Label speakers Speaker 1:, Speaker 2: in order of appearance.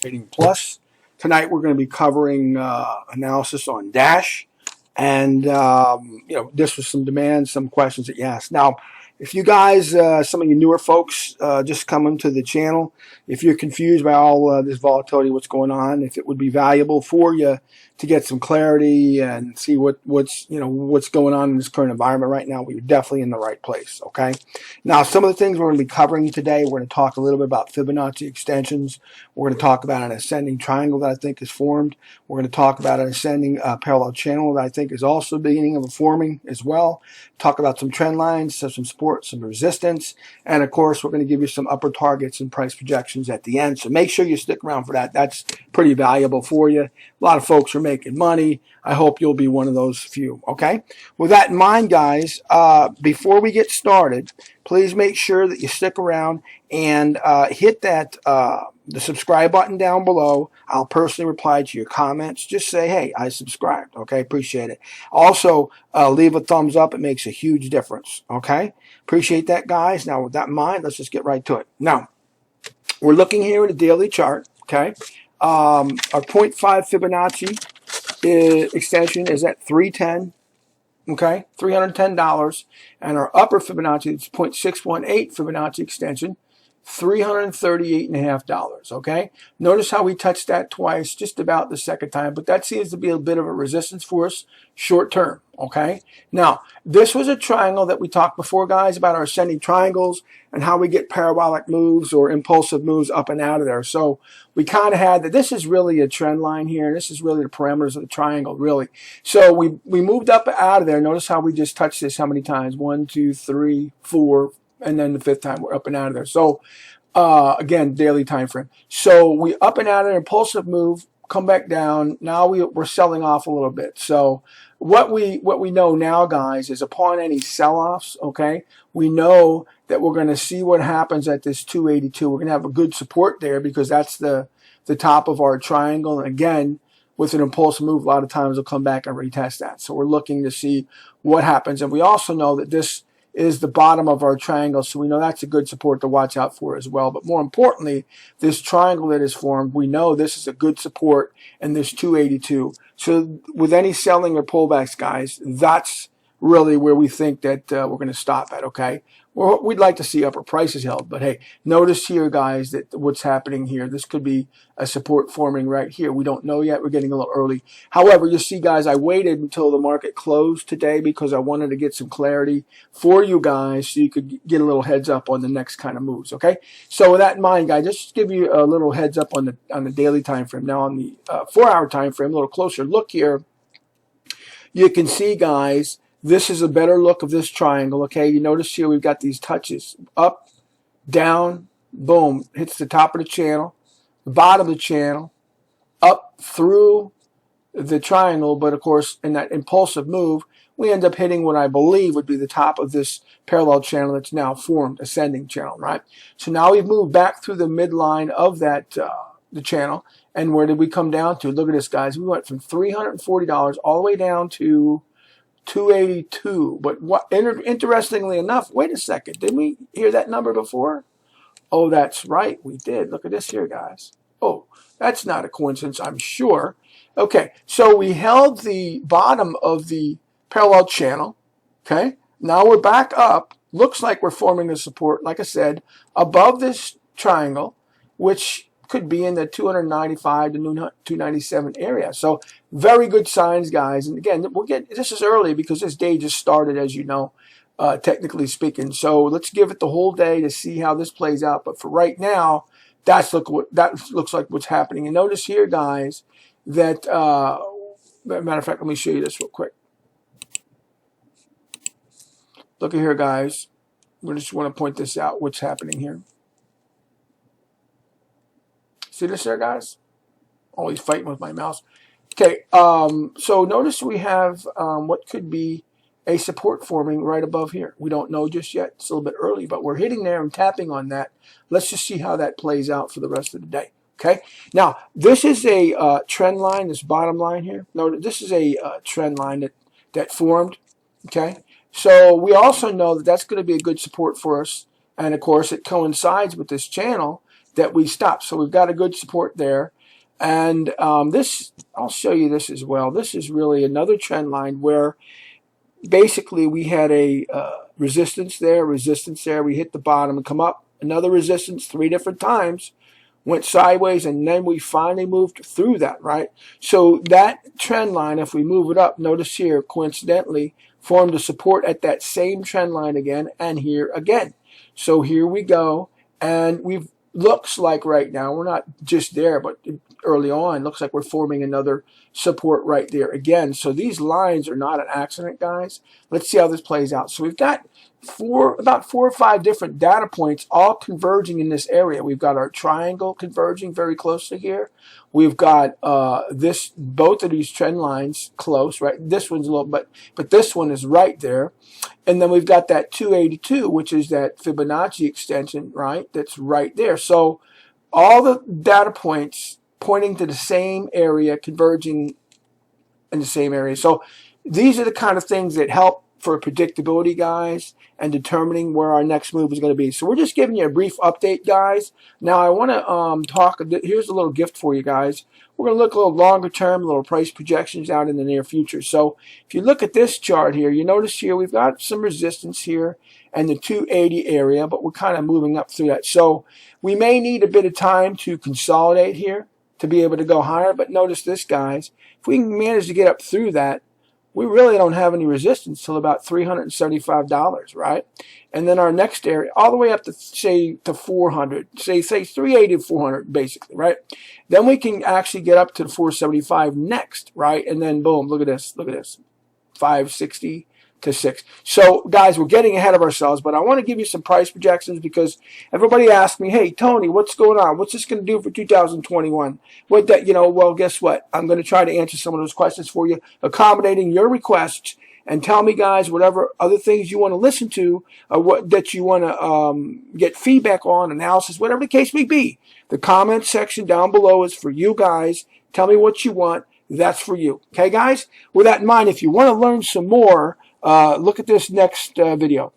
Speaker 1: Trading Plus. Tonight we're going to be covering analysis on Dash, and this was some demands, some questions that you asked. Now, if you guys, some of you newer folks, just coming to the channel, if you're confused by all this volatility, what's going on, if it would be valuable for you to get some clarity and see what's going on in this current environment right now, we're definitely in the right place. Okay. Now, some of the things we're going to be covering today, we're going to talk a little bit about Fibonacci extensions. We're going to talk about an ascending triangle that I think is formed. We're going to talk about an ascending parallel channel that I think is also beginning of forming as well. Talk about some trend lines, some support, some resistance, and of course, we're going to give you some upper targets and price projections at the end. So make sure you stick around for that. That's pretty valuable for you. A lot of folks are making money. I hope you'll be one of those few. Okay. With that in mind, guys, before we get started, please make sure that you stick around and hit that the subscribe button down below. I'll personally reply to your comments. Just say, hey, I subscribed. Okay, appreciate it. Also, leave a thumbs up. It makes a huge difference. Okay, appreciate that, guys. Now, with that in mind, let's just get right to it. Now, we're looking here at a daily chart. Okay, our 0.5 Fibonacci extension is at 310. Okay, $310, and our upper Fibonacci is 0.618 Fibonacci extension, $338.50. Okay, notice how we touched that twice, just about the second time, but that seems to be a bit of a resistance for us short term. Okay, now this was a triangle that we talked before, guys, about our ascending triangles and how we get parabolic moves or impulsive moves up and out of there. So we kind of had that. This is really a trend line here. This is really the parameters of the triangle, really. So we moved up and out of there. Notice how we just touched this how many times? 1, 2, 3, 4, and then the fifth time we're up and out of there. So again, daily time frame. So we up and out of there, impulsive move, come back down. Now we're selling off a little bit. So what we know now, guys, is upon any sell-offs, okay, we know that we're going to see what happens at this 282. We're going to have a good support there because that's the top of our triangle. And again, with an impulsive move, a lot of times we'll come back and retest that. So we're looking to see what happens. And we also know that this is the bottom of our triangle, so we know that's a good support to watch out for as well. But more importantly, this triangle that is formed, we know this is a good support in this 282. So with any selling or pullbacks, guys, that's really where we think that we're going to stop at, okay? Well, we'd like to see upper prices held, but hey, notice here, guys, that what's happening here, this could be a support forming right here. We don't know yet. We're getting a little early. However, you see, guys, I waited until the market closed today because I wanted to get some clarity for you guys so you could get a little heads up on the next kind of moves, okay? So with that in mind, guys, just give you a little heads up on the daily time frame. Now on the 4-hour time frame, a little closer look here, you can see, guys, this is a better look of this triangle, okay? You notice here we've got these touches. Up, down, boom. Hits the top of the channel, the bottom of the channel, up through the triangle. But, of course, in that impulsive move, we end up hitting what I believe would be the top of this parallel channel that's now formed, ascending channel, right? So now we've moved back through the midline of that the channel. And where did we come down to? Look at this, guys. We went from $340 all the way down to 282. But what interestingly enough, wait a second, didn't we hear that number before? Oh, that's right, we did. Look at this here, guys. Oh, that's not a coincidence, I'm sure. Okay, so we held the bottom of the parallel channel. Okay, now we're back up. Looks like we're forming a support, like I said, above this triangle, which could be in the 295 to 297 area. So very good signs, guys. And again, this is early because this day just started, as you know, technically speaking. So let's give it the whole day to see how this plays out. But for right now, that looks like what's happening. And notice here, guys, that matter of fact, let me show you this real quick. Look at here, guys. We just want to point this out. What's happening here? See this there, guys? Always fighting with my mouse. Okay, so notice we have what could be a support forming right above here. We don't know just yet. It's a little bit early, but we're hitting there and tapping on that. Let's just see how that plays out for the rest of the day. Okay, now this is a trend line, this bottom line here. No, this is a trend line that formed. Okay, so we also know that that's going to be a good support for us. And of course, it coincides with this channel that we stopped. So we've got a good support there. And this, I'll show you this as well. This is really another trend line where basically we had a resistance there. We hit the bottom and come up. Another resistance 3 different times. Went sideways, and then we finally moved through that, right? So that trend line, if we move it up, notice here, coincidentally, formed a support at that same trend line again, and here again. So here we go, and we've looks like right now, we're not just there, but early on, looks like we're forming another support right there again. So these lines are not an accident, guys. Let's see how this plays out. So we've got about 4 or 5 different data points all converging in this area. We've got our triangle converging very closely here. We've got both of these trend lines close, right? This one's a little bit, but this one is right there. And then we've got that 282, which is that Fibonacci extension, right? That's right there. So all the data points pointing to the same area, converging in the same area. So these are the kind of things that help for predictability, guys, and determining where our next move is going to be. So we're just giving you a brief update, guys. Now I want to talk, here's a little gift for you guys. We're going to look a little longer term, a little price projections out in the near future. So if you look at this chart here, you notice here we've got some resistance here and the 280 area, but we're kind of moving up through that. So we may need a bit of time to consolidate here to be able to go higher, but notice this, guys. If we can manage to get up through that, we really don't have any resistance till about $375, right? And then our next area, all the way up to, say, to 400, say 380 to 400, basically, right? Then we can actually get up to the 475 next, right? And then boom, look at this, 560 to 6. So guys, we're getting ahead of ourselves, but I want to give you some price projections because everybody asked me, hey Tony, what's going on? What's this going to do for 2021? Well, guess what? I'm going to try to answer some of those questions for you, accommodating your requests, and tell me, guys, whatever other things you want to listen to, that you want to get feedback on, analysis, whatever the case may be. The comment section down below is for you guys. Tell me what you want. That's for you. Okay, guys? With that in mind, if you want to learn some more, look at this next video.